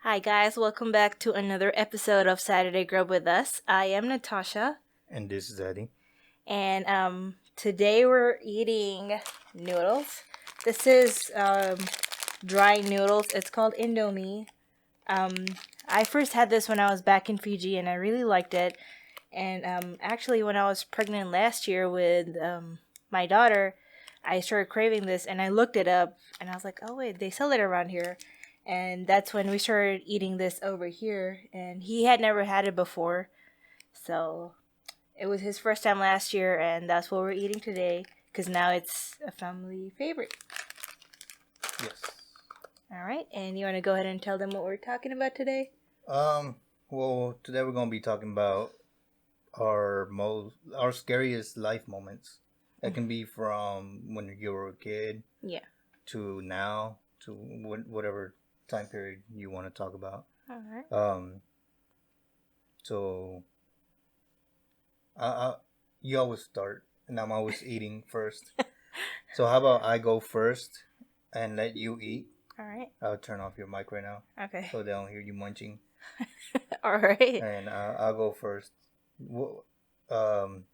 Hi, guys. Welcome back to another episode of Saturday Grub with us. I am Natasha, And this is Eddie. and today we're eating noodles. This is dry noodles. It's called Indomie. Um, I first had this when I was back in Fiji, and I really liked it. And actually, when I was pregnant last year with my daughter, I started craving this, and I looked it up, and I was like, "Oh wait, they sell it around here." And that's when we started eating this over here. And he had never had it before, so it was his first time last year, and that's what we're eating today. Because now it's a family favorite. Yes. All right, and you want to go ahead and tell them what we're talking about today? Um. Well, today we're gonna be talking about our scariest life moments. That can be from when you were a kid Yeah. to now to whatever time period you want to talk about. All right. Um. So, I you always start, and I'm always eating first. So how about I go first and let you eat? All right. I'll turn off your mic right now Okay. so they don't hear you munching. All right. And I'll go first. Um,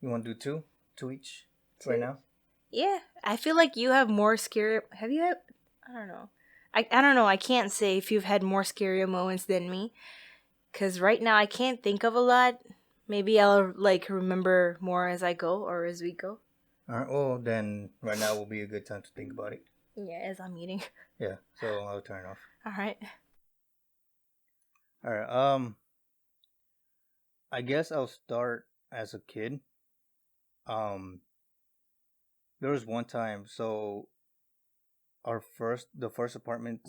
you want to do two each right Two. now? Yeah, I feel like you have more scary. Have you had? I don't know. I don't know. I can't say if you've had more scary moments than me, because right now I can't think of a lot. Maybe I'll like remember more as I go or as we go. All right. Well, then right now will be a good time to think about it. Yeah, as I'm eating. Yeah. So I'll turn it off. All right. All right. I guess I'll start as a kid. Um, there was one time. So the first apartment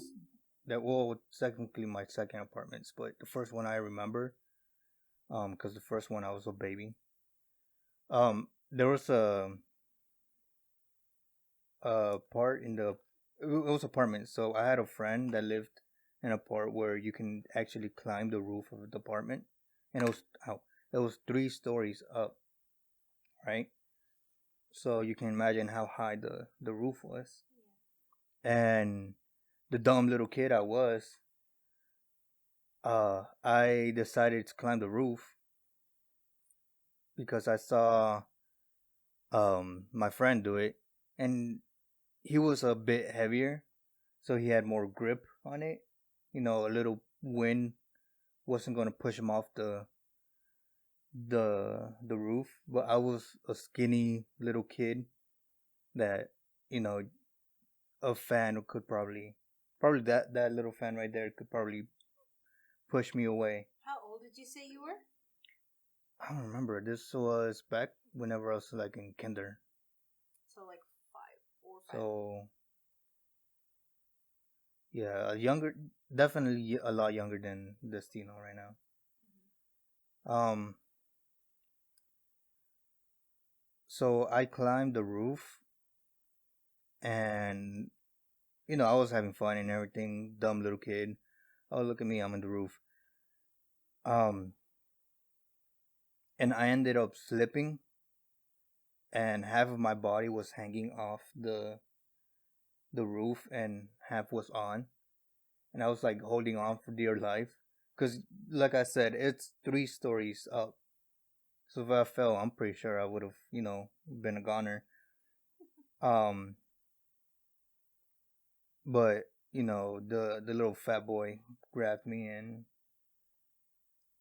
technically my second apartments, but the first one I remember. Because the first one I was a baby. There was a part in the it was apartment. So I had a friend that lived in a part where you can actually climb the roof of the apartment, and it was 3 stories up, right? So you can imagine how high the roof was. And the dumb little kid I was, I decided to climb the roof because I saw my friend do it, and he was a bit heavier, so he had more grip on it. A little wind wasn't gonna push him off the roof. But I was a skinny little kid that you know a fan could probably that little fan right there could probably push me away. How old did you say you were? I don't remember. This was back whenever I was like in kinder. So like 5 or 5. So yeah, definitely a lot younger than Destino right now. Um, so I climbed the roof, and I was having fun and everything. Dumb little kid. Oh, look at me! I'm on the roof. Um, and I ended up slipping, and half of my body was hanging off the roof, and half was on, and I was like holding on for dear life, because like I said, it's 3 stories up. So if I fell, I'm pretty sure I would have, been a goner. Um, but the little fat boy grabbed me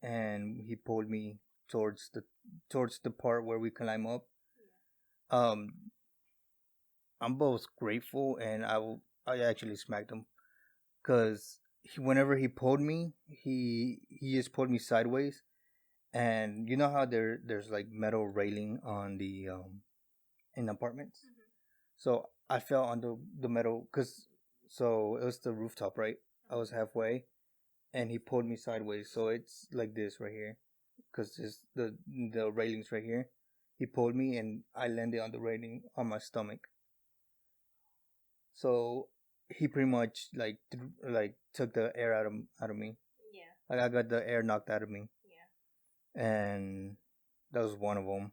and he pulled me towards the part where we climb up. Um, I'm both grateful and I actually smacked him because whenever he pulled me, he just pulled me sideways, and you know how there's like metal railing on the in apartments. So I fell on the metal so it was the rooftop, right? I was halfway, and he pulled me sideways, so it's like this right here, because it's the railings right here. He pulled me, and I landed on the railing on my stomach. So he pretty much like took the air out of me. Yeah. Like I got the air knocked out of me, Yeah. and that was one of them.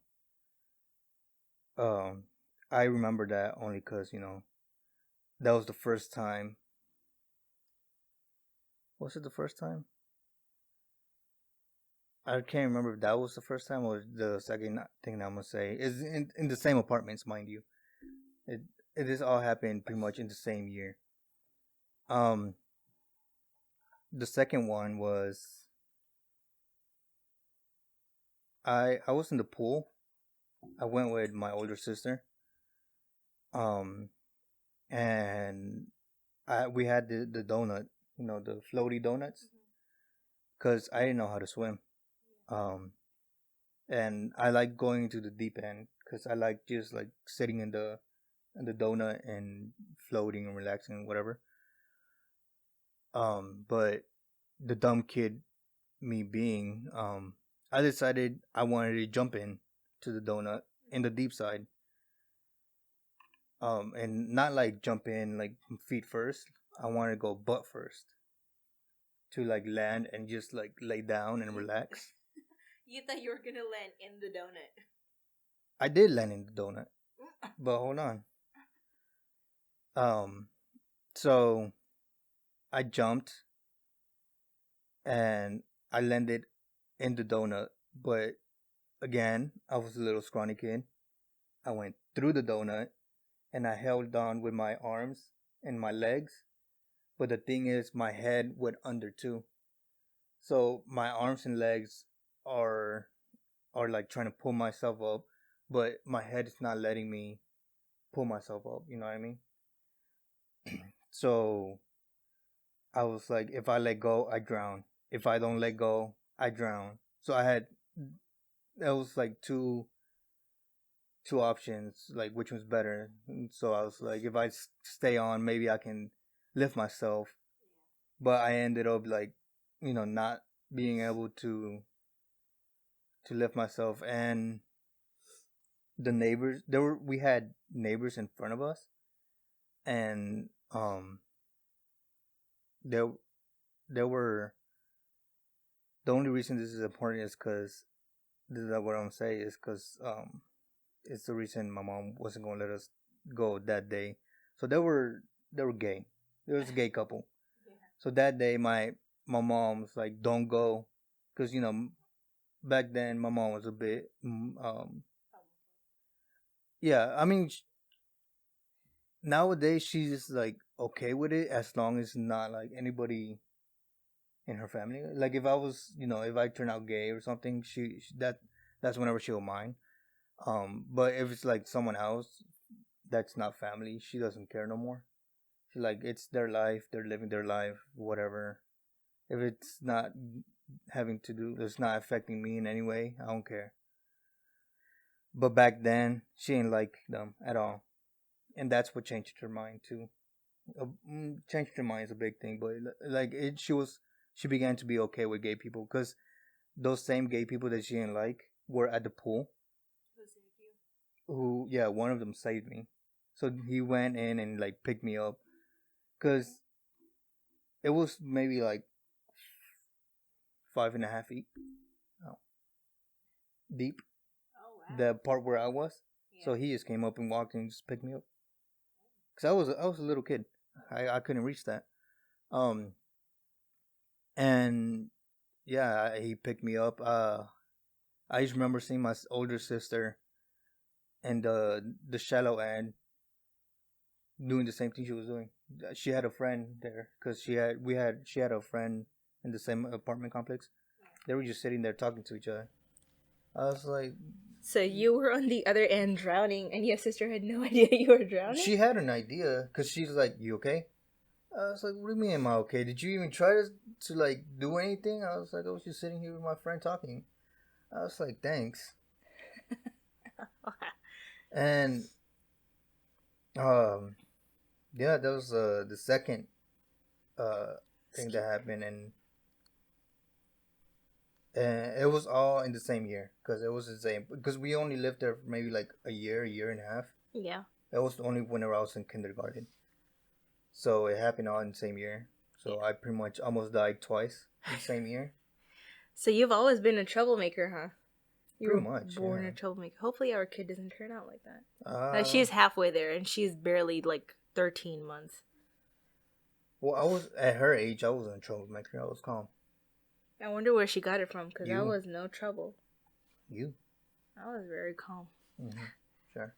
Um, I remember that only because that was the first time Was it the first time? I can't remember if that was the first time or the second thing that I'm gonna say. Is in the same apartments, mind you. It it is all happened pretty much in the same year. Um, the second one was I was in the pool. I went with my older sister. Um, and we had the donut, the floaty donuts, because I didn't know how to swim. Um, and I like going to the deep end because I like just like sitting in the donut and floating and relaxing and whatever. But the dumb kid, me being, I decided I wanted to jump in to the donut in the deep side. And not like jump in like feet first. I wanted to go butt first to like land and just like lay down and relax. You thought you were gonna land in the donut. I did land in the donut, but hold on. Um, so I jumped and I landed in the donut, but again, I was a little scrawny kid. I went through the donut and I held on with my arms and my legs. But the thing is, my head went under too. So my arms and legs are are like trying to pull myself up, but my head is not letting me pull myself up. You know what I mean? So I was like, if I let go, I drown. If I don't let go, I drown. So I had that was like two options, like which was better. And so I was like, if I stay on, maybe I can lift myself. But I ended up like, not being able to lift myself. And the neighbors, we had neighbors in front of us, and there there were the only reason this is important is because this is what I'm gonna say is because it's the reason my mom wasn't gonna let us go that day. So they were gay. There was a gay couple. Yeah. So that day, my mom was like, "Don't go," because back then my mom was a bit yeah. I mean, nowadays she's just like okay with it as long as not like anybody in her family. Like if I was, if I turn out gay or something, that's whenever she'll mind. But if it's like someone else that's not family, she doesn't care no more. She like it's their life, they're living their life, whatever. If it's not it's not affecting me in any way, I don't care. But back then, she ain't like them at all, and that's what changed her mind too. Changed her mind is a big thing, but like she began to be okay with gay people because those same gay people that she didn't like were at the pool. Who saved you? Yeah, one of them saved me. So he went in and like picked me up because it was maybe like 5.5 feet deep. Oh wow! The part where I was. Yeah. So he just came up and walked and just picked me up. Cause I was a little kid. I couldn't reach that. Um and yeah, he picked me up. I just remember seeing my older sister and the shallow end doing the same thing she was doing. She had a friend there because she had a friend in the same apartment complex. They were just sitting there talking to each other. I was like, so you were on the other end drowning, and your sister had no idea you were drowning? She had an idea because she's like, "You okay?" I was like, "What do you mean, am I okay? Did you even try to like do anything?" I was like, "I was just sitting here with my friend talking." I was like, "Thanks." And yeah, that was the second thing that happened, and it was all in the same year because it was the same because we only lived there for maybe like a year and a half. Yeah. It was only whenever I was in kindergarten. So it happened all in the same year. So yeah. I pretty much almost died twice in the same year. So you've always been a troublemaker, huh? You pretty were much born yeah. a troublemaker. Hopefully our kid doesn't turn out like that. She's halfway there and she's barely like 13 months. Well, I was at her age. I wasn't a troublemaker. I was calm. I wonder where she got it from, because I You, was no trouble. you. I was very calm. Mm-hmm. Sure.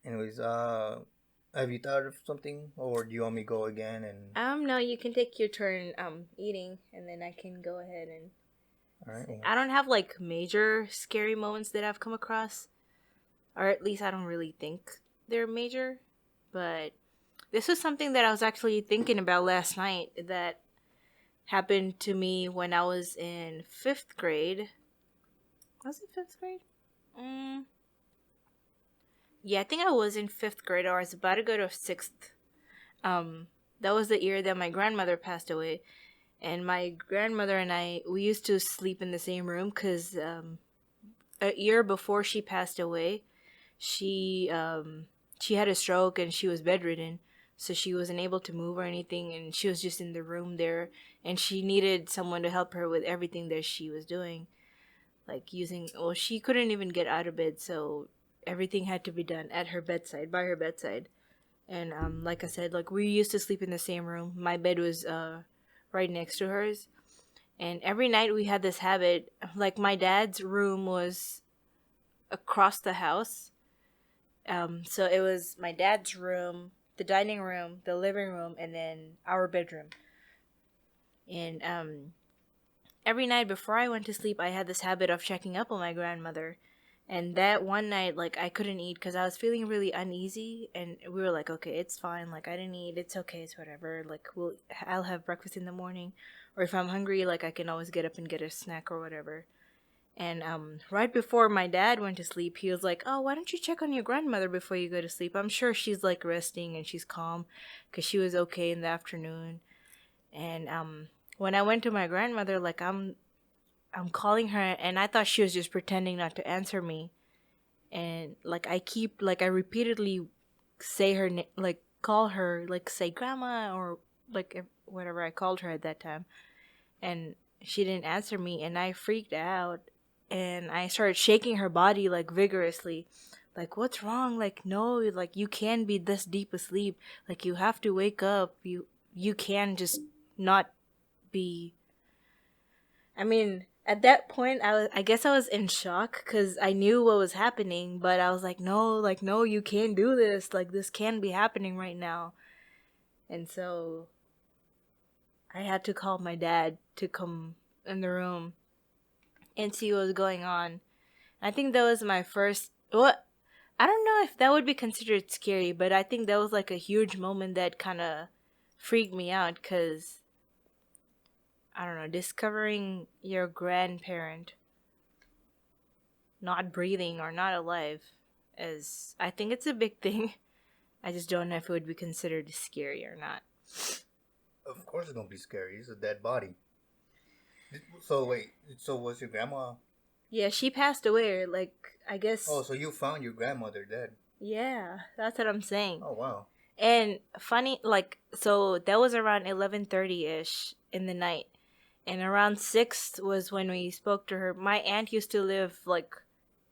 Anyways, have you thought of something, or do you want me to go again? And No, you can take your turn eating, and then I can go ahead and all right. say. Well, I don't have like major scary moments that I've come across, or at least I don't really think they're major. But this was something that I was actually thinking about last night that happened to me when I was in fifth grade. Was it fifth grade? Mm, yeah, I think I was in fifth grade, or I was about to go to sixth. Um, that was the year that my grandmother passed away, and my grandmother and we used to sleep in the same room because a year before she passed away, she she had a stroke and she was bedridden, so she wasn't able to move or anything, and she was just in the room there, and she needed someone to help her with everything that she was doing, like using. Well, she couldn't even get out of bed, so everything had to be done at her bedside, by her bedside. And like I said, like we used to sleep in the same room. My bed was right next to hers, and every night we had this habit. Like my dad's room was across the house, so it was my dad's room, the dining room, the living room, and then our bedroom. And every night before I went to sleep, I had this habit of checking up on my grandmother. And that one night, like, I couldn't eat because I was feeling really uneasy. And we were like, okay, it's fine. Like, I didn't eat. It's okay. It's whatever. Like, I'll have breakfast in the morning. Or if I'm hungry, like, I can always get up and get a snack or whatever. And right before my dad went to sleep, he was like, "Oh, why don't you check on your grandmother before you go to sleep? I'm sure she's like resting and she's calm, cause she was okay in the afternoon." And when I went to my grandmother, like I'm calling her, and I thought she was just pretending not to answer me. And like I repeatedly say like call her, like say grandma or like whatever I called her at that time, and she didn't answer me, and I freaked out, and I started shaking her body like vigorously, like what's wrong, like no, like you can be this deep asleep, like you have to wake up, you can just not be. I mean, at that point I guess I was in shock cuz I knew what was happening, but I was like no, you can't do this, like this can be happening right now. And so I had to call my dad to come in the room and see what was going on. I think that was my first. What, I don't know if that would be considered scary, but I think that was like a huge moment that kind of freaked me out because I don't know, discovering your grandparent not breathing or not alive is, I think it's a big thing. I just don't know if it would be considered scary or not. of course it's gonna be scary. It's a dead body. So wait. So was your grandma? Yeah, she passed away. Like I Oh, guess. so you found your grandmother dead? Yeah, that's what I'm saying. Oh wow. And funny, like, so that was around 11:30 ish in the night, and around 6 was when we spoke to her. My aunt used to live like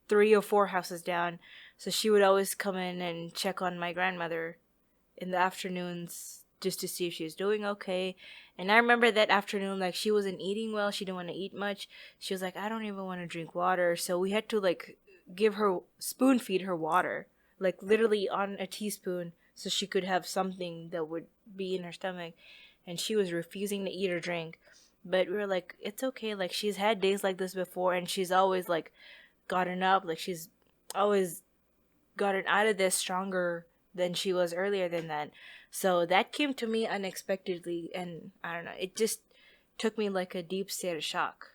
3 or 4 houses down, so she would always come in and check on my grandmother in the afternoons just to see if she was doing okay. And I remember that afternoon, like, she wasn't eating well, she didn't want to eat much. She was like, I don't even want to drink water, so we had to like give her, spoon feed her water, like literally on a teaspoon, so she could have something that would be in her stomach. And she was refusing to eat or drink, but we were like, it's okay, like she's had days like this before, and she's always like gotten up, like she's always gotten out of this stronger than she was earlier than that. So that came to me unexpectedly, and I don't know, it just took me like a deep state of shock.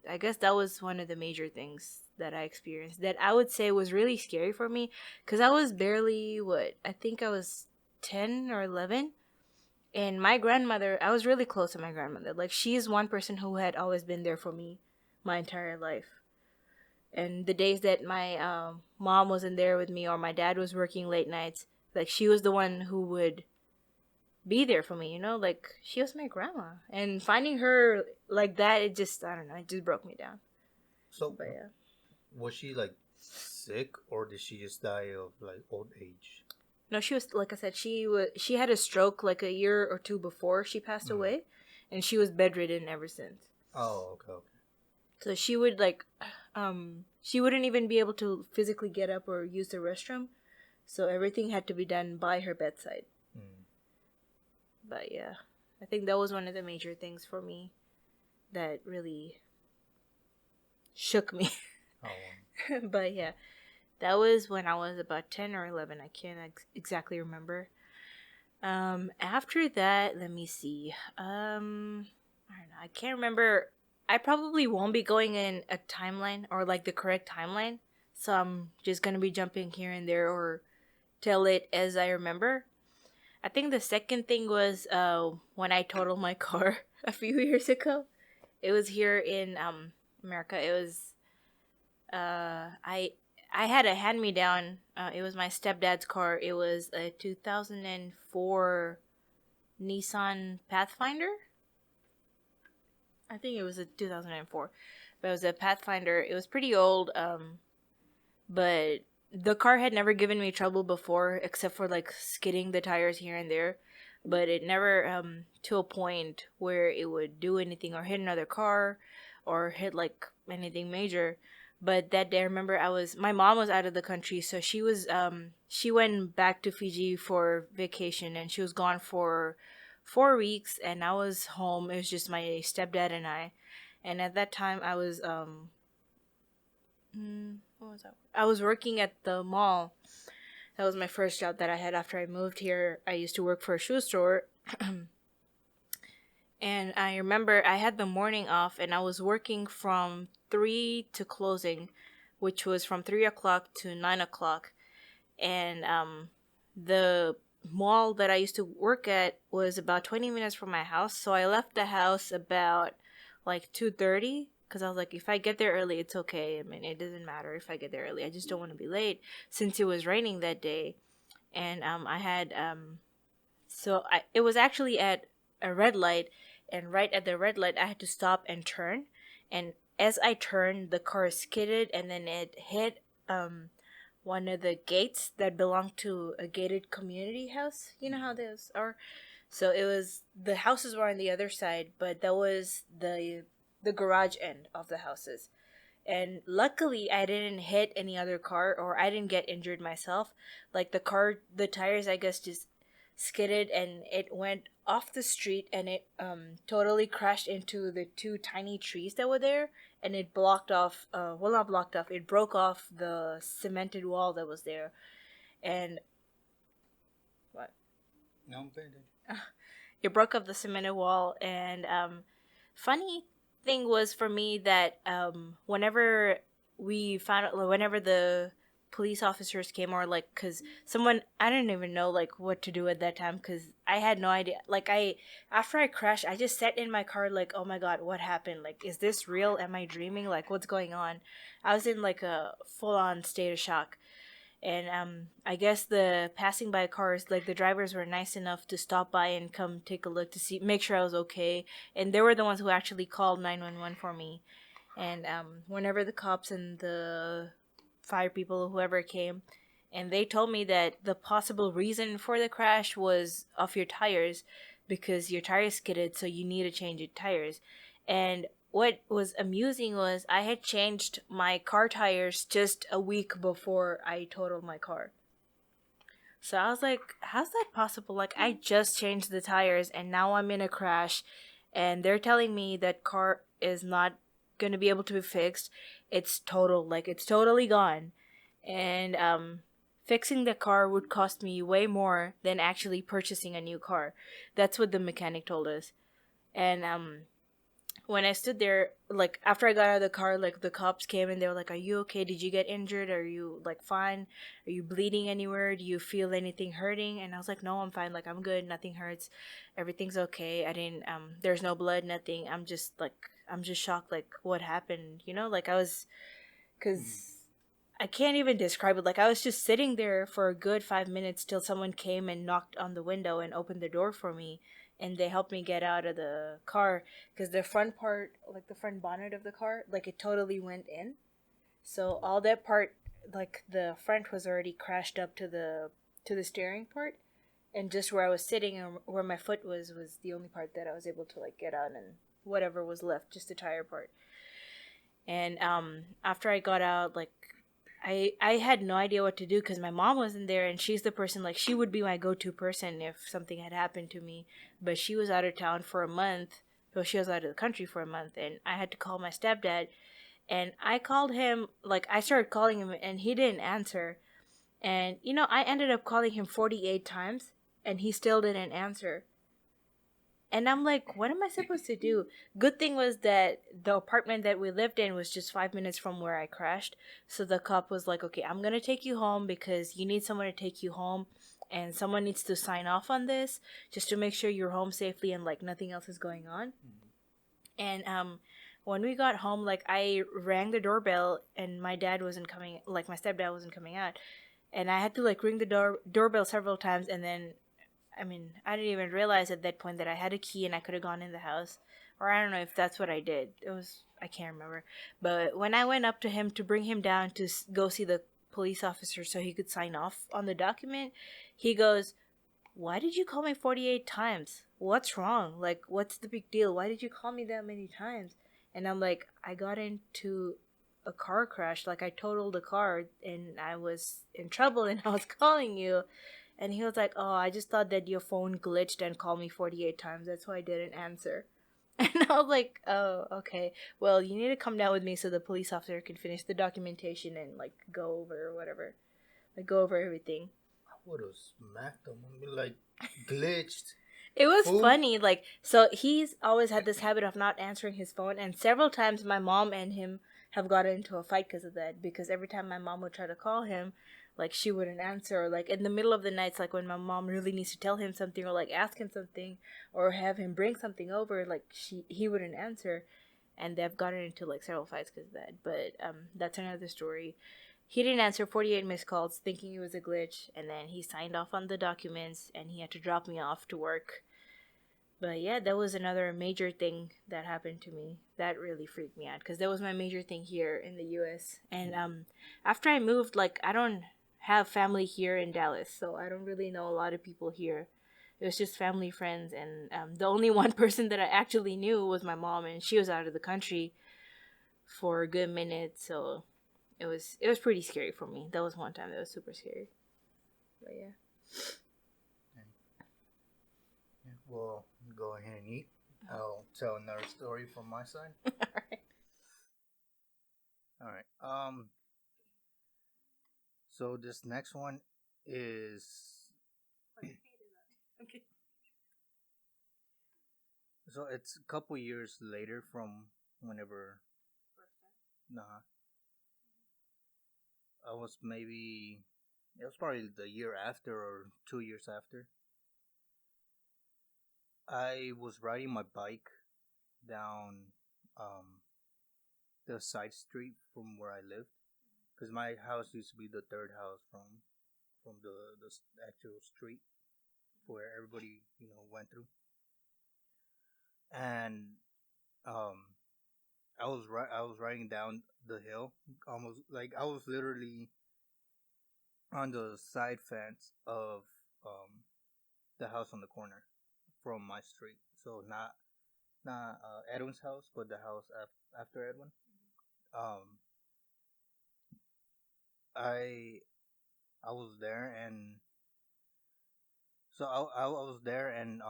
I guess that was one of the major things that I experienced that I would say was really scary for me, because I was barely, what, I think I was 10 or 11. And my grandmother, I was really close to my grandmother. Like, she's one person who had always been there for me my entire life. And the days that my mom wasn't there with me or my dad was working late nights, like she was the one who would be there for me, you know, like she was my grandma. And finding her like that, it just, I don't know, it just broke me down. So But yeah. was she like sick, or did she just die of like old age? No, she was, like I said, she had a stroke like a year or two before she passed Mm. away, and she was bedridden ever since. Oh, okay, okay. So she would like, she wouldn't even be able to physically get up or use the restroom. So everything had to be done by her bedside. Mm. But yeah, I think that was one of the major things for me that really shook me. Oh. But yeah, that was when I was about 10 or 11. I can't exactly remember. After that, let me see. I don't know. I can't remember. I probably won't be going in a timeline or like the correct timeline. So I'm just gonna be jumping here and there or tell it as I remember. I think the second thing was when I totaled my car a few years ago. It was here in America. It was I had a hand me down. It was my stepdad's car. It was a 2004 Nissan Pathfinder. I think it was a 2004, but it was a Pathfinder. It was pretty old, but the car had never given me trouble before, except for like skidding the tires here and there. But it never to a point where it would do anything or hit another car, or hit like anything major. But that day, I remember my mom was out of the country, so she went back to Fiji for vacation, and she was gone for 4 weeks, and I was home. It was just my stepdad and I, and at that time I was what was that? I was working at the mall. That was my first job that I had after I moved here. I used to work for a shoe store. And I remember I had the morning off and I was working from 3 to closing, which was from 3 o'clock to 9 o'clock. And the mall that I used to work at was about 20 minutes from my house. So I left the house about like 2:30 because I was like, if I get there early, it's okay. I mean, it doesn't matter if I get there early. I just don't want to be late since it was raining that day. And I had it was actually at a red light, and right at the red light, I had to stop and turn. And as I turned, the car skidded, and then it hit one of the gates that belonged to a gated community house. You know how those are. So it was the houses were on the other side, but that was the garage end of the houses. And luckily, I didn't hit any other car, or I didn't get injured myself. Like the tires, I guess, just skidded and it went off the street, and it totally crashed into the two tiny trees that were there, and it blocked off. Well, not blocked off. It broke off the cemented wall that was there, and what? No, I'm paying attention. It broke up the cemented wall. And funny thing was for me that whenever we found out, whenever the police officers came, or like, because someone, I didn't even know like what to do at that time, because I had no idea. Like, after I crashed, I just sat in my car like, oh my god, what happened? Like, is this real? Am I dreaming? Like, what's going on? I was in like a full-on state of shock. And I guess the passing by cars, like the drivers were nice enough to stop by and come take a look to see, make sure I was okay. And they were the ones who actually called 911 for me. And whenever the cops and the fire people, whoever came, and they told me that the possible reason for the crash was off your tires, because your tires skidded, so you need to change your tires. And what was amusing was I had changed my car tires just a week before I totaled my car. So I was like, how's that possible? Like, I just changed the tires and now I'm in a crash, and they're telling me that car is not going to be able to be fixed. It's total, like it's totally gone. And fixing the car would cost me way more than actually purchasing a new car. That's what the mechanic told us. And when I stood there, like after I got out of the car, like the cops came and they were like, "Are you okay? Did you get injured? Are you like fine? Are you bleeding anywhere? Do you feel anything hurting?" And I was like, "No, I'm fine. Like I'm good. Nothing hurts. Everything's okay. I didn't. There's no blood. Nothing. I'm just shocked. Like what happened? You know, like I was, cause." I can't even describe it. Like I was just sitting there for a good 5 minutes till someone came and knocked on the window and opened the door for me, and they helped me get out of the car, because the front part, like the front bonnet of the car, like it totally went in. So all that part, like the front was already crashed up to the to the steering part, and just where I was sitting and where my foot was the only part that I was able to like get on, and whatever was left, just the tire part. And after I got out, like I had no idea what to do because my mom wasn't there, and she's the person, like she would be my go-to person if something had happened to me, but she was out of town for a month. Well, she was out of the country for a month, and I had to call my stepdad. And I called him, like I started calling him, and he didn't answer. And I ended up calling him 48 times, and he still didn't answer. And I'm like, what am I supposed to do? Good thing was that the apartment that we lived in was just 5 minutes from where I crashed. So the cop was like, okay, I'm going to take you home because you need someone to take you home. And someone needs to sign off on this just to make sure you're home safely and like nothing else is going on. And when we got home, like I rang the doorbell and my dad wasn't coming, like my stepdad wasn't coming out. And I had to like ring the doorbell several times, and then I didn't even realize at that point that I had a key and I could have gone in the house. Or I don't know if that's what I did. I can't remember. But when I went up to him to bring him down to go see the police officer so he could sign off on the document, he goes, why did you call me 48 times? What's wrong? Like, what's the big deal? Why did you call me that many times? And I'm like, I got into a car crash. Like, I totaled a car and I was in trouble and I was calling you. And he was like, oh, I just thought that your phone glitched and called me 48 times. That's why I didn't answer. And I was like, oh, okay. Well, you need to come down with me so the police officer can finish the documentation and, like, go over whatever. Like, go over everything. I would have smacked him. I mean, like, glitched. It was Fool. funny, like, so he's always had this habit of not answering his phone, and several times my mom and him have gotten into a fight because of that, because every time my mom would try to call him, like, she wouldn't answer, or, like, in the middle of the nights, like, when my mom really needs to tell him something, or, like, ask him something, or have him bring something over, like, he wouldn't answer, and they've gotten into, like, several fights because of that, but, that's another story. He didn't answer 48 missed calls, thinking it was a glitch, and then he signed off on the documents, and he had to drop me off to work. But yeah, that was another major thing that happened to me. That really freaked me out because that was my major thing here in the U.S. And after I moved, like I don't have family here in Dallas, so I don't really know a lot of people here. It was just family, friends, and the only one person that I actually knew was my mom, and she was out of the country for a good minute. So it was pretty scary for me. That was one time that was super scary. But yeah. Yeah, well, go ahead and eat. I'll tell another story from my side. Alright. All right. So this next one is Okay. so it's a couple years later from whenever. Nah, I was maybe it was probably the year after or 2 years after. I was riding my bike down um the side street from where I lived because my house used to be the third house from the actual street where everybody went through, and um I was riding down the hill, almost like I was literally on the side fence of um the house on the corner from my street. So not Edwin's house, but the house after Edwin. Um, I I was there, and so I was there, and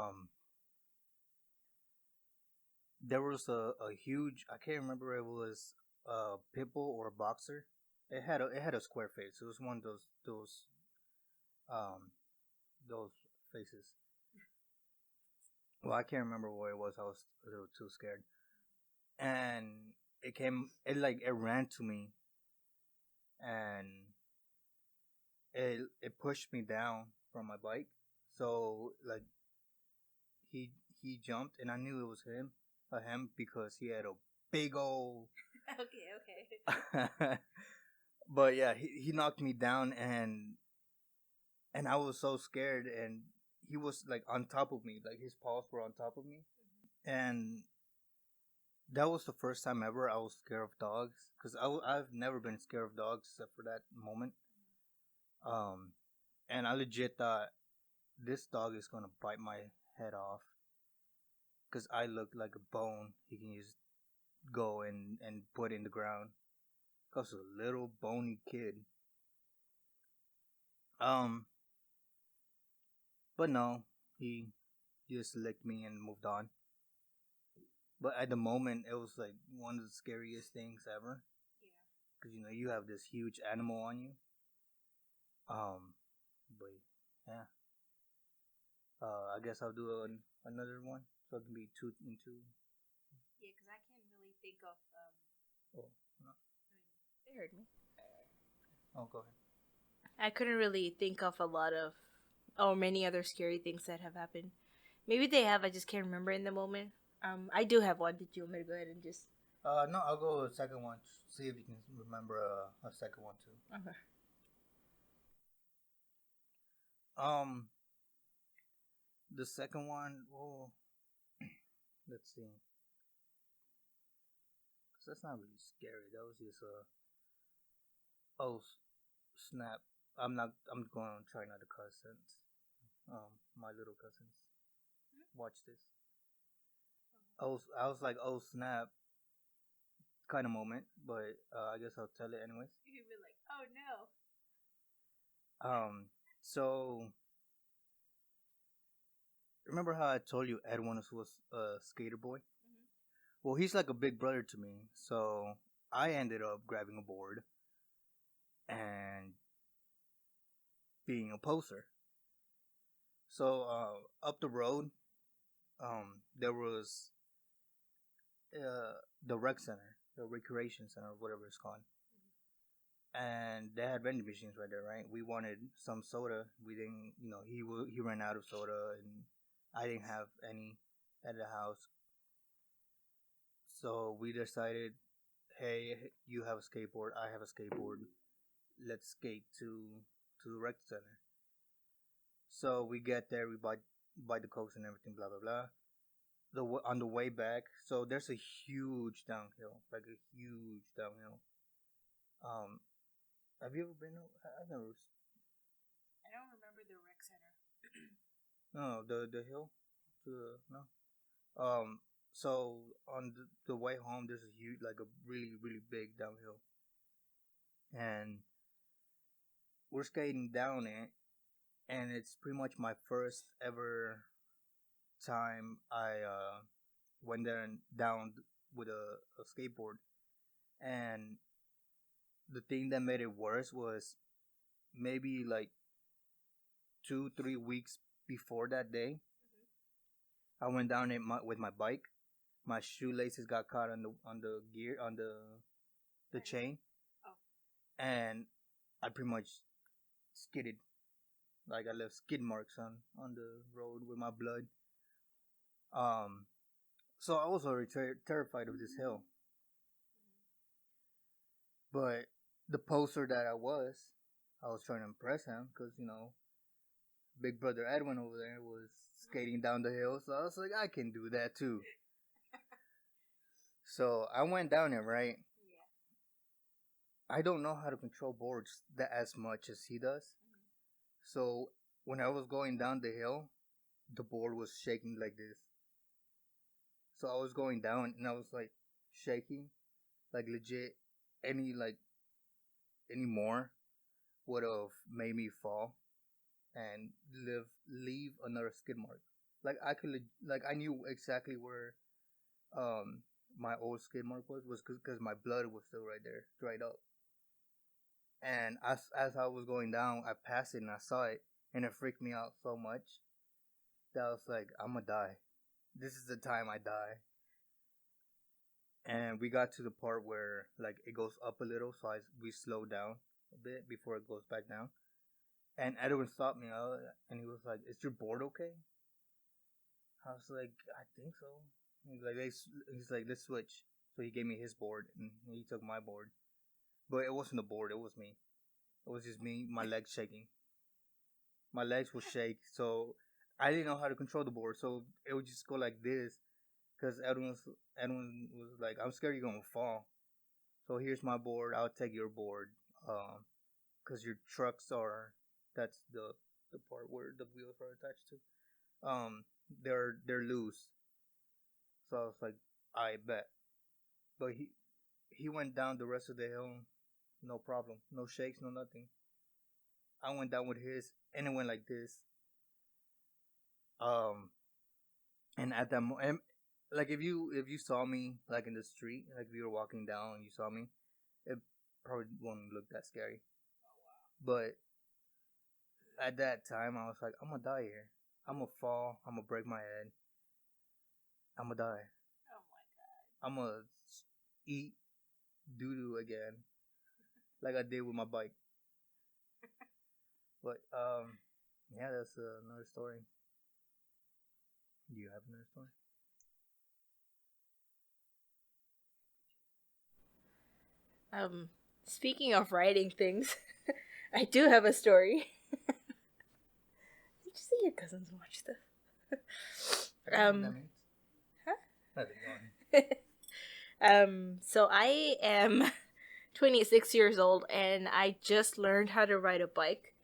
there was a huge, I can't remember if it was a pit bull or a boxer. It had a square face. It was one of um those faces. Well, I can't remember what it was. I was a little too scared, and it ran to me, and it pushed me down from my bike. So like he he jumped, and I knew it was him because he had a big old. Okay. But yeah, he knocked me down, and I was so scared, and he was like on top of me, like his paws were on top of me, and that was the first time ever I was scared of dogs because I've never been scared of dogs except for that moment. Um, And I legit thought this dog is gonna bite my head off because I look like a bone. He can just go and put in the ground. Cause a little bony kid. Um, but no, he just licked me and moved on. But at the moment, it was like one of the scariest things ever. Yeah. Cause you have this huge animal on you. Um, but yeah. I guess I'll do another one so it can be two and two. Yeah, because I can't really think of. Oh, no. I mean, they heard me. Oh, go ahead. I couldn't really think of a lot of, or many other scary things that have happened. Maybe they have. I just can't remember in the moment. I do have one. Did you want me to go ahead and just? No, I'll go with the second one. See if you can remember a second one too. Okay. Um, the second one. Oh, let's see. Cause that's not really scary. That was just oh snap. I'm not. I'm going to try not to cuss since my little cousins watch this. I was like, oh snap, kind of moment, but I guess I'll tell it anyways. You'd be like, oh no. So remember how I told you Edwin was a skater boy? Mm-hmm. Well, he's like a big brother to me, so I ended up grabbing a board and being a poser. So up the road, there was the rec center, the recreation center, whatever it's called. And they had vending machines right there, right? We wanted some soda. We didn't, he ran out of soda, and I didn't have any at the house. So we decided, hey, you have a skateboard, I have a skateboard. Let's skate to the rec center. So we get there, we buy the cokes and everything, blah blah blah. On the way back, so there's a huge downhill, like a huge downhill. Um, have you ever been? I've never. I don't remember the rec center. No, the hill. No. So on the way home, there's a huge, like a really really big downhill, and we're skating down it, and it's pretty much my first ever time I went there and down with a skateboard, and the thing that made it worse was maybe like 2-3 weeks before that day, I went down with my bike. My shoelaces got caught on the gear on the chain, oh, and I pretty much skidded. Like I left skid marks on the road with my blood. Um, so I was already terrified of this hill. But the poser that I was trying to impress him because Big Brother Edwin over there was skating down the hill, so I was like, I can do that too. So I went down it, right? Yeah. I don't know how to control boards that as much as he does. Mm-hmm. So when I was going down the hill, the board was shaking like this. So I was going down and I was like shaking, like legit. Any more would have made me fall and leave another skid mark. Like I knew exactly where my old skid mark was because my blood was still right there, dried up. And as I was going down, I passed it and I saw it, and it freaked me out so much that I was like, I'm gonna die. This is the time I die. And we got to the part where like it goes up a little, so we slowed down a bit before it goes back down. And Edwin stopped me out, and he was like, "Is your board okay?" I was like, "I think so." He's like, "Let's switch." So he gave me his board, and he took my board. But it wasn't the board; it was me. It was just me, my legs shaking. My legs would shake, so I didn't know how to control the board. So it would just go like this, because Edwin was like, "I'm scared you're gonna fall." So here's my board. I'll take your board, because your trucks are That's the part where the wheels are attached to. They're loose. So I was like, I bet. But he went down the rest of the hill, no problem, no shakes, no nothing. I went down with his, and it went like this. Um, and at that moment, like if you saw me like in the street, like if you were walking down and you saw me, it probably wouldn't look that scary. But at that time, I was like, I'm gonna die here. I'm gonna fall. I'm gonna break my head. I'm gonna die. I'm gonna eat doo doo again, like I did with my bike. But yeah, that's another story. Do you have another story? Um, Speaking of writing things, I do have a story. Did you see your cousins watch this? I don't know what that means. Huh? Nothing going. So I am 26 years old and I just learned how to ride a bike.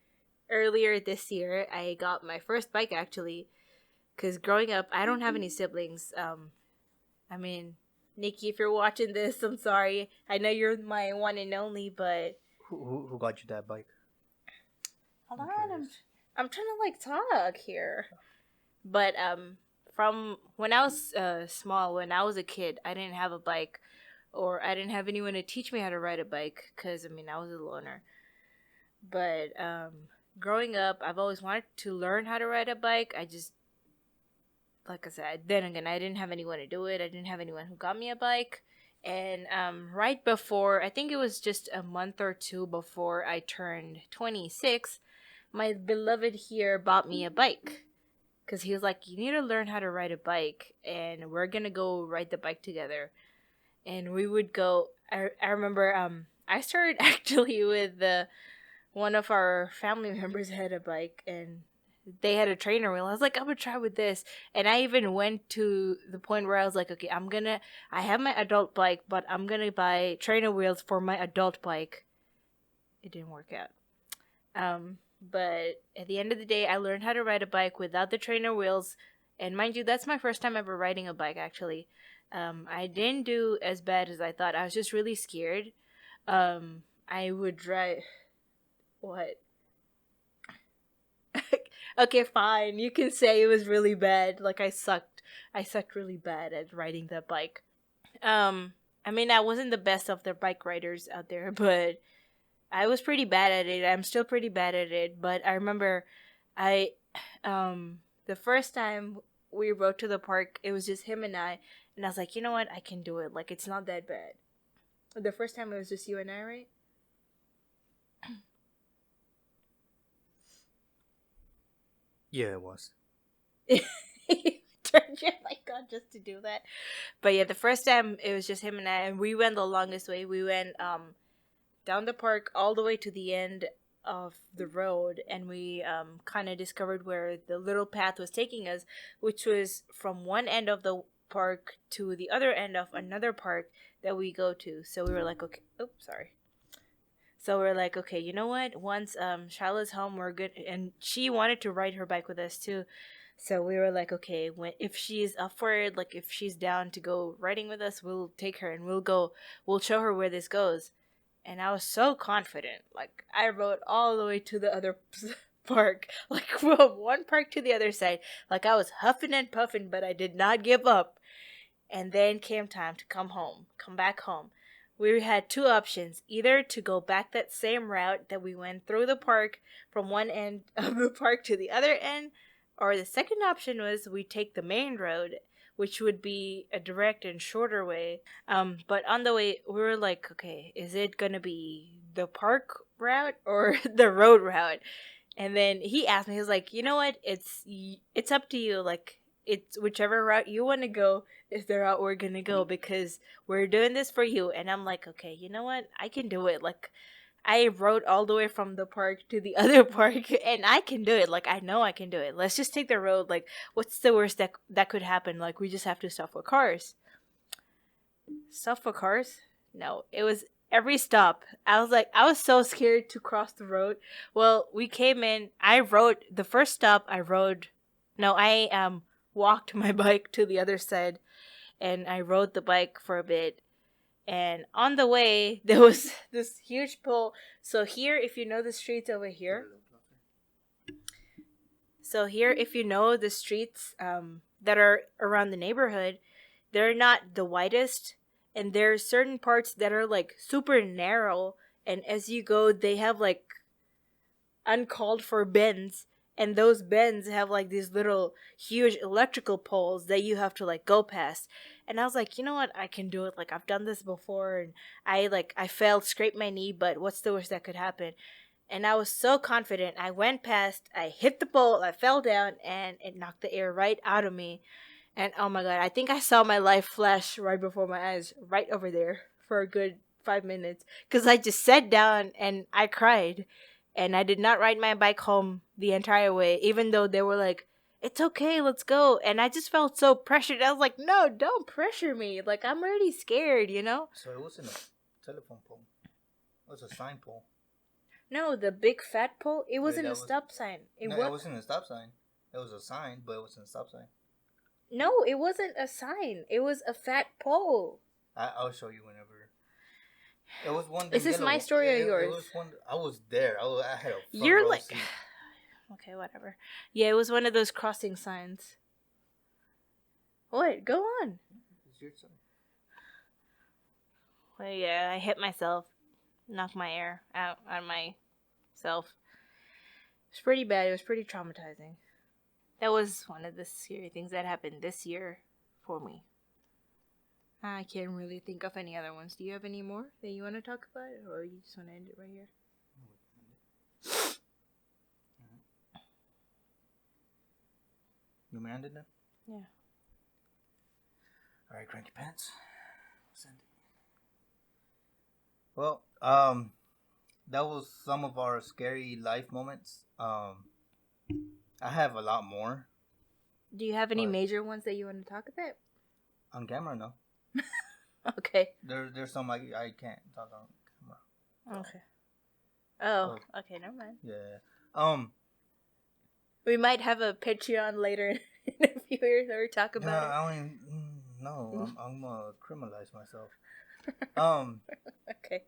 Earlier this year, I got my first bike actually, because growing up, I don't have any siblings. I mean, Nikki, if you're watching this, I'm sorry. I know you're my one and only, but Who got you that bike? hold I'm on, curious. I'm trying to like talk here. But from when I was small, when I was a kid, I didn't have a bike, or I didn't have anyone to teach me how to ride a bike, because I mean I was a loner. But growing up, I've always wanted to learn how to ride a bike. I just, like I said, then again, I didn't have anyone to do it. I didn't have anyone who got me a bike. And right before, I think it was just a month or two before I turned 26, my beloved here bought me a bike. Because he was like, you need to learn how to ride a bike, and we're going to go ride the bike together. And we would go, I remember I started actually with one of our family members had a bike, and they had a trainer wheel. I was like, I'm gonna try with this. And I even went to the point where I was like, okay, I have my adult bike, but I'm gonna buy trainer wheels for my adult bike. It didn't work out. But at the end of the day, I learned how to ride a bike without the trainer wheels. And mind you, that's my first time ever riding a bike, actually. I didn't do as bad as I thought. I was just really scared. I would drive. What? Okay, fine. You can say it was really bad. Like I sucked. I sucked really bad at riding that bike. I mean, I wasn't the best of the bike riders out there, but I was pretty bad at it. I'm still pretty bad at it, but I remember I the first time we rode to the park, it was just him and I was like, "You know what? I can do it. Like it's not that bad." The first time it was just you and I, right? Yeah, it was. Turned your mic on just to do that. But yeah, the first time it was just him and I, and we went the longest way. We went down the park all the way to the end of the road, and we kind of discovered where the little path was taking us, which was from one end of the park to the other end of another park that we go to. So we were like, okay, oops, sorry. So we're like, okay, you know what? Once Charlotte's home, we're good, and she wanted to ride her bike with us too. So we were like, okay, when if she's up for it, like if she's down to go riding with us, we'll take her and we'll go. We'll show her where this goes. And I was so confident. Like I rode all the way to the other park, like from one park to the other side. Like I was huffing and puffing, but I did not give up. And then came time to come back home. We had two options, either to go back that same route that we went through the park from one end of the park to the other end, or the second option was we take the main road, which would be a direct and shorter way. But on the way, we were like, okay, is it gonna be the park route or the road route? And then he asked me, he was like, you know what? It's up to you. Like it's whichever route you want to go is the route we're gonna go because we're doing this for you. And I'm like, okay, you know what? I can do it. Like I rode all the way from the park to the other park, and I can do it. Like I know I can do it. Let's just take the road. Like what's the worst that could happen? Like we just have to stop for cars. Stop for cars? No, every stop. I was so scared to cross the road. Well, we came in. I rode the first stop. I rode. No, I walked my bike to the other side, and I rode the bike for a bit. And on the way, there was this huge pole. So here, if you know the streets over here, so here, if you know the streets that are around the neighborhood, they're not the widest, and there are certain parts that are like super narrow. And as you go, they have like uncalled for bends, and those bends have like these little huge electrical poles that you have to like go past. And I was like, you know what, I can do it. Like I've done this before, and I failed, scraped my knee, but what's the worst that could happen? And I was so confident. I went past, I hit the pole, I fell down, and it knocked the air right out of me. And oh my god, I think I saw my life flash right before my eyes, right over there for a good 5 minutes. Because I just sat down and I cried. And I did not ride my bike home the entire way, even though they were like, it's okay, let's go. And I just felt so pressured. I was like, no, don't pressure me. Like, I'm already scared, you know? So it wasn't a telephone pole. It was a sign pole. No, the big fat pole, it Yeah, wasn't that a was. stop sign. It wasn't a stop sign. It was a sign, but it wasn't a stop sign. No, it wasn't a sign. It was a fat pole. I'll show you whenever. It was one. Is this my story or yours? It was one. I was there. I had a front You're row like, seat. okay, whatever. Yeah, it was one of those crossing signs. What? Go on. It's your turn. Well, yeah, I hit myself, knocked my air out on myself. It was pretty bad. It was pretty traumatizing. That was one of the scary things that happened this year for me. I can't really think of any other ones. Do you have any more that you want to talk about, or you just want to end it right here? You want me to end it then? Yeah. All right, cranky pants. Send it. Well, that was some of our scary life moments. I have a lot more. Do you have any major ones that you want to talk about? On camera, no. Okay. There's some I can't talk on camera. Okay. Oh, okay, never mind. Yeah. We might have a Patreon later in a few years or talk about it. I mean, no, I'm gonna criminalize myself. Okay.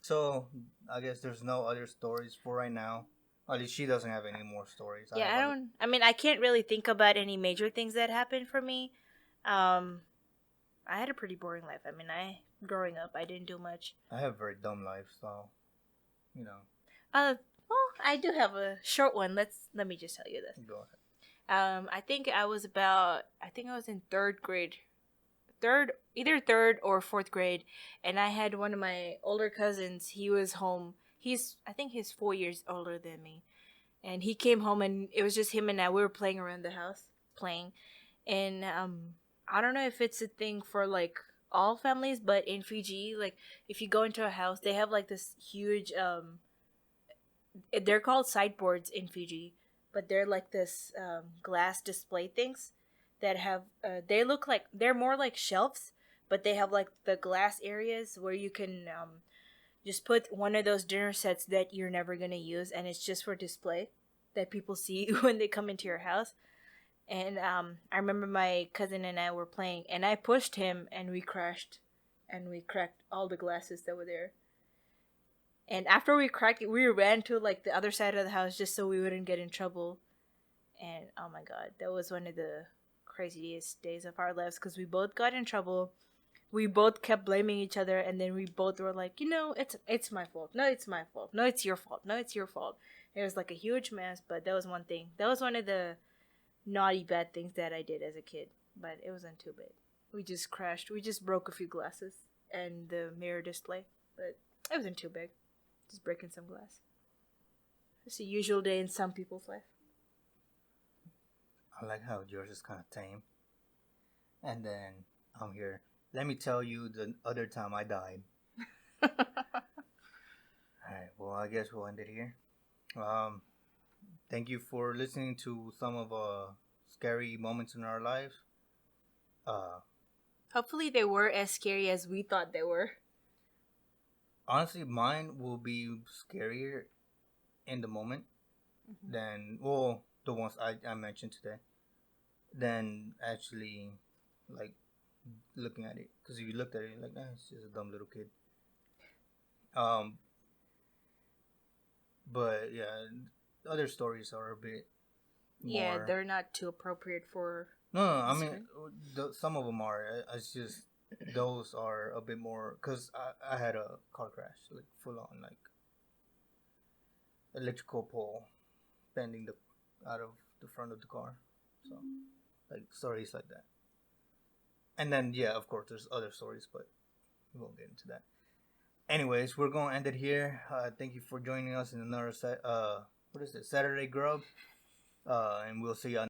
So I guess there's no other stories for right now. At least she doesn't have any more stories. Yeah, I can't really think about any major things that happened for me. I had a pretty boring life. I mean, growing up, I didn't do much. I have a very dumb life, so, you know. Well, I do have a short one. Let me just tell you this. Go ahead. I think I was in third grade. Either third or fourth grade, and I had one of my older cousins. He was home. I think he's 4 years older than me. And he came home, and it was just him and I. We were playing around the house, and I don't know if it's a thing for like all families, but in Fiji, like if you go into a house, they have like this huge they're called sideboards in Fiji, but they're like this glass display things that have they look like they're more like shelves, but they have like the glass areas where you can just put one of those dinner sets that you're never gonna use, and it's just for display that people see when they come into your house. And I remember my cousin and I were playing, and I pushed him, and we crashed, and we cracked all the glasses that were there. And after we cracked it, we ran to like the other side of the house just so we wouldn't get in trouble. And oh my god, that was one of the craziest days of our lives because we both got in trouble. We both kept blaming each other, and then we both were like, it's my fault. No, it's my fault. No, it's your fault. No, it's your fault. It was like a huge mess, but that was one thing. That was one of the naughty bad things that I did as a kid, but it wasn't too bad. We just crashed. We just broke a few glasses and the mirror display, but it wasn't too big. Just breaking some glass. It's a usual day in some people's life. I like how yours is kind of tame. And then I'm here. Let me tell you the other time I died. Alright, well, I guess we'll end it here. Thank you for listening to some of scary moments in our lives. Hopefully they were as scary as we thought they were. honestly, mine will be scarier in the moment Mhm. than the ones I mentioned today than actually like looking at it. Because if you looked at it, you're like, it's just a dumb little kid. Um, but yeah, other stories are a bit Yeah, more. they're not too appropriate for No, the I mean, screen. some of them are. It's just those are a bit more because I had a car crash, like full on, like electrical pole bending the out of the front of the car. So like stories like that. And then yeah, of course, there's other stories, but we won't get into that. Anyways, we're gonna end it here. Thank you for joining us in another what is it, Saturday Grub. And we'll see you